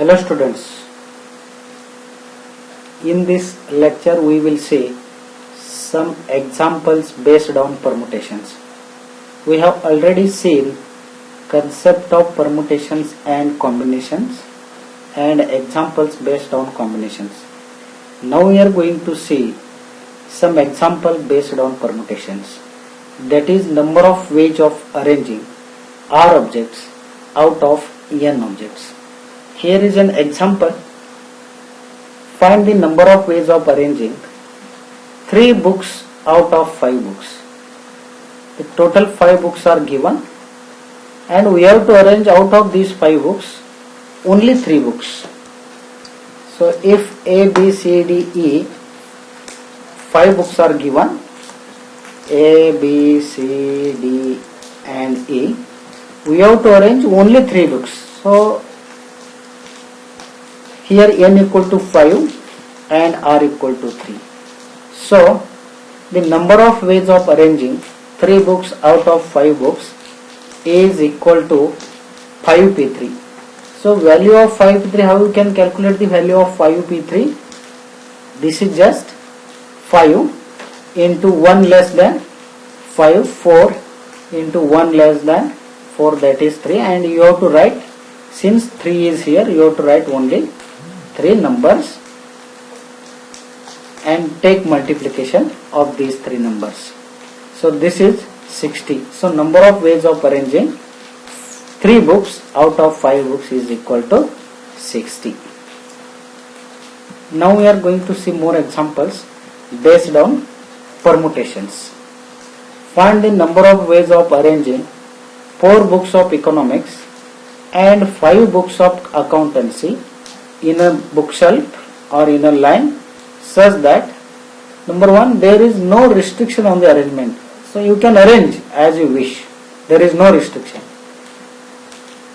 Hello students, in this lecture we will see some examples based on permutations. We have already seen concept of permutations and combinations and examples based on combinations. Now we are going to see some example based on permutations, that is number of ways of arranging R objects out of n objects. Here is an example. Find the number of ways of arranging 3 books out of 5 books. The total 5 books are given and we have to arrange out of these 5 books only 3 books. So if A, B, C, D, E 5 books are given, A, B, C, D and E, we have to arrange only 3 books. So here n equal to 5 and R equal to 3. So the number of ways of arranging 3 books out of 5 books is equal to 5p3. So value of 5p3, how you can calculate the value of 5p3? This is just 5 into 1 less than 5, 4 into 1 less than 4, that is 3, and you have to write, since 3 is here, you have to write only 3 numbers and take multiplication of these 3 numbers. So this is 60. So number of ways of arranging 3 books out of 5 books is equal to 60. Now we are going to see more examples based on permutations. Find the number of ways of arranging 4 books of economics and 5 books of accountancy in a bookshelf or in a line such that number 1, there is no restriction on the arrangement. So you can arrange as you wish. There is no restriction.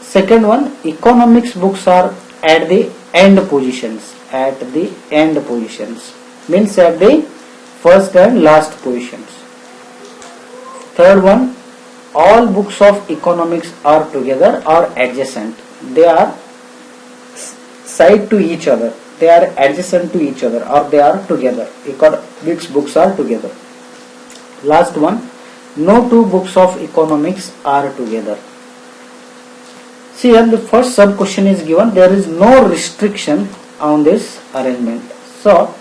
Second one, economics books are at the end positions. At the end positions means at the first and last positions. Third one, all books of economics are together or adjacent. They are side to each other. They are adjacent to each other or they are together. Economics books are together. Last one, no 2 books of economics are together. See here the first sub question is given. There is no restriction on this arrangement. So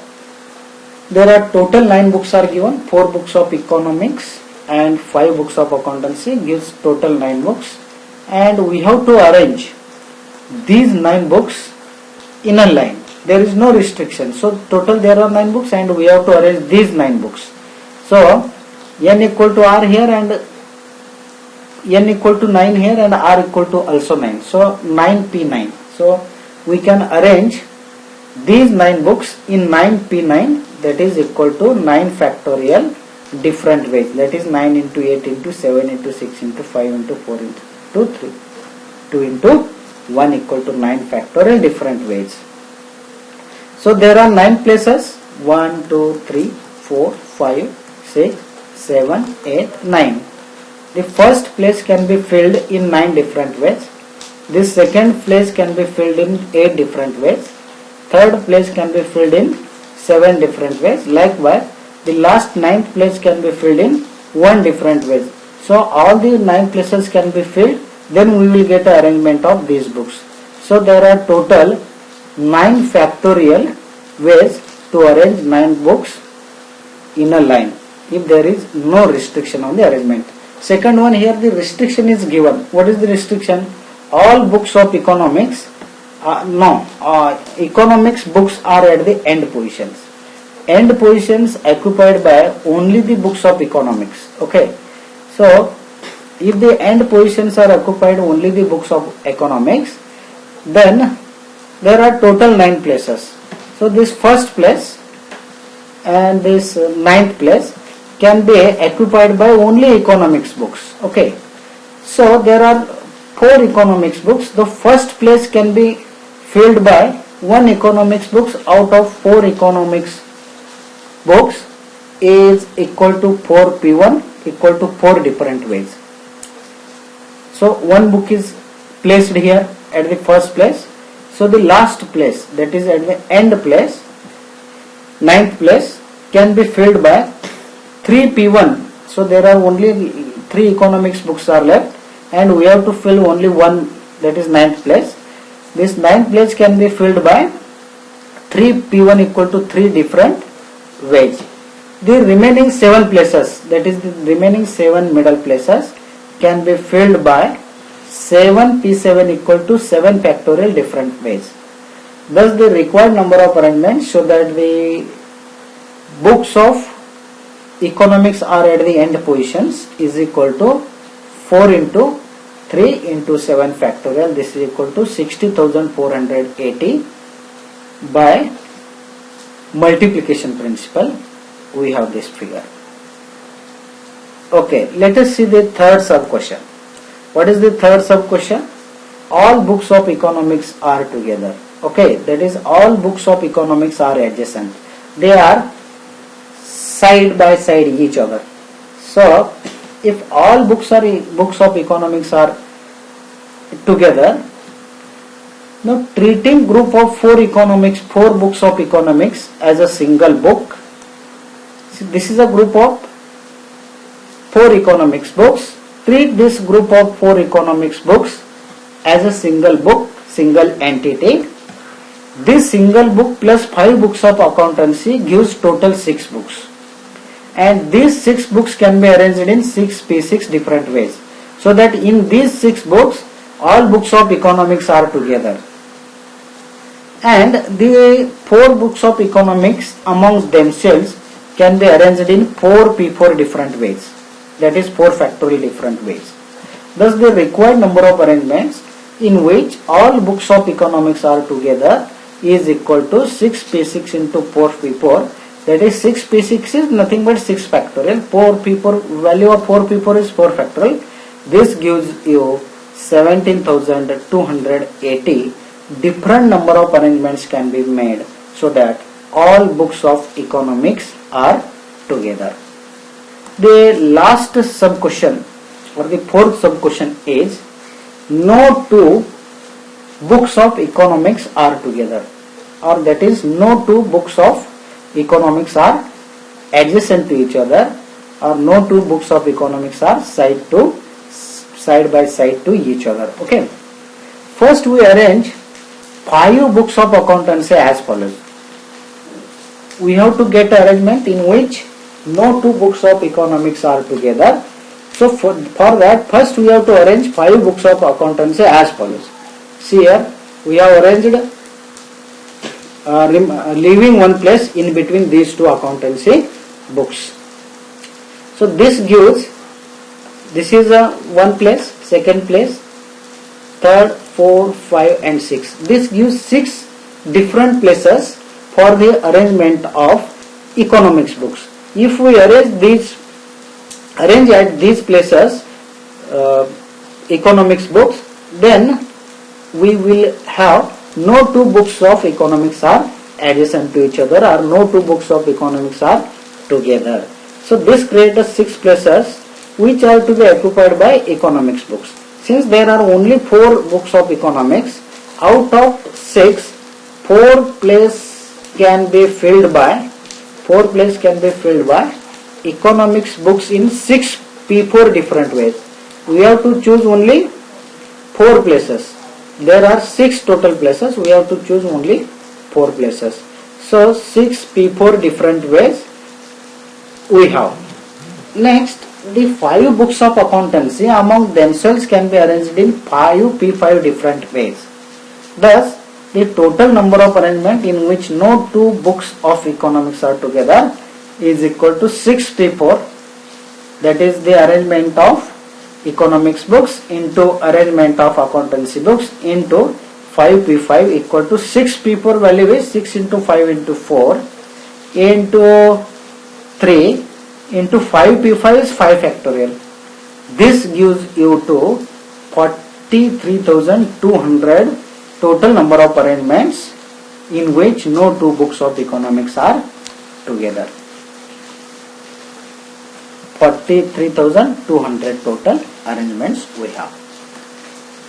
there are total 9 books are given. 4 books of economics and 5 books of accountancy gives total 9 books, and we have to arrange these 9 books in a line. There is no restriction. So total there are 9 books and we have to arrange these 9 books. So n equal to R here and n equal to 9 here and R equal to also 9. So 9p9. So we can arrange these 9 books in 9p9, that is equal to 9 factorial different ways. That is 9 into 8 into 7 into 6 into 5 into 4 into 3. 2 into 1 equal to 9 factorial different ways. So there are 9 places, 1, 2, 3, 4, 5, 6, 7, 8, 9. The first place can be filled in 9 different ways. This second place can be filled in 8 different ways. Third place can be filled in 7 different ways. Likewise, the last 9th place can be filled in 1 different ways. So all the 9 places can be filled, then we will get an arrangement of these books. So there are total 9 factorial ways to arrange 9 books in a line if there is no restriction on the arrangement. Second one, here the restriction is given. What is the restriction? All books of economics, economics books are at the end positions. End positions occupied by only the books of economics. Okay. So if the end positions are occupied only the books of economics, then there are total 9 places. So this first place and this 9th place can be occupied by only economics books. Okay. So there are 4 economics books. The first place can be filled by 1 economics books out of 4 economics books is equal to 4p1 equal to 4 different ways. So one book is placed here at the first place. So the last place, that is at the end place, ninth place, can be filled by 3 P1. So there are only 3 economics books are left, and we have to fill only one, that is ninth place. This ninth place can be filled by 3 P1 equal to 3 different ways. The remaining 7 places, that is the remaining 7 middle places, can be filled by 7 P7 equal to 7 factorial different ways. Thus the required number of arrangements so that the books of economics are at the end positions is equal to 4 into 3 into 7 factorial. This is equal to 60,480 by multiplication principle. We have this figure. Okay, let us see the third sub question. What is the third sub question? All books of economics are together. Okay, that is all books of economics are adjacent. They are side by side each other. So if all books of economics are together, now treating group of 4 books of economics as a single book. See, this is a group of 4 economics books. Treat this group of 4 economics books as a single book, single entity. This single book plus 5 books of accountancy gives total 6 books. And these 6 books can be arranged in 6 P6 different ways. So that in these 6 books, all books of economics are together. And the 4 books of economics among themselves can be arranged in 4 P4 different ways. That is 4 factorial different ways. Thus the required number of arrangements in which all books of economics are together is equal to 6 P6 into 4 P4. That is 6 P6 is nothing but 6 factorial. 4 P4, value of 4 P4 is 4 factorial. This gives you 17,280. Different number of arrangements can be made so that all books of economics are together. The last sub question or the fourth sub question is no 2 books of economics are together, or that is no 2 books of economics are adjacent to each other, or no 2 books of economics are side by side to each other. Okay. First we arrange 5 books of accountancy as follows. We have to get arrangement in which no 2 books of economics are together. So for that, first we have to arrange 5 books of accountancy as follows. See here, we have arranged leaving one place in between these 2 accountancy books. So this gives, this is a 1 place, 2nd place, 3rd, 4, 5 and 6. This gives 6 different places for the arrangement of economics books. If we arrange at these places economics books, then we will have no 2 books of economics are adjacent to each other, or no 2 books of economics are together. So this creates 6 places which are to be occupied by economics books. Since there are only 4 books of economics, out of 6, 4 places can be filled by economics books in 6 P4 different ways. We have to choose only 4 places. There are 6 total places. We have to choose only 4 places. So 6 P4 different ways we have. Next, the 5 books of accountancy among themselves can be arranged in 5 P5 different ways. Thus, the total number of arrangement in which no 2 books of economics are together is equal to 6 P4. That is the arrangement of economics books into arrangement of accountancy books into 5 P5 equal to 6 P4 value is 6 into 5 into 4 into 3 into 5 P5 is 5 factorial. This gives you to 43,200 total number of arrangements in which no 2 books of economics are together. 43,200 total arrangements we have.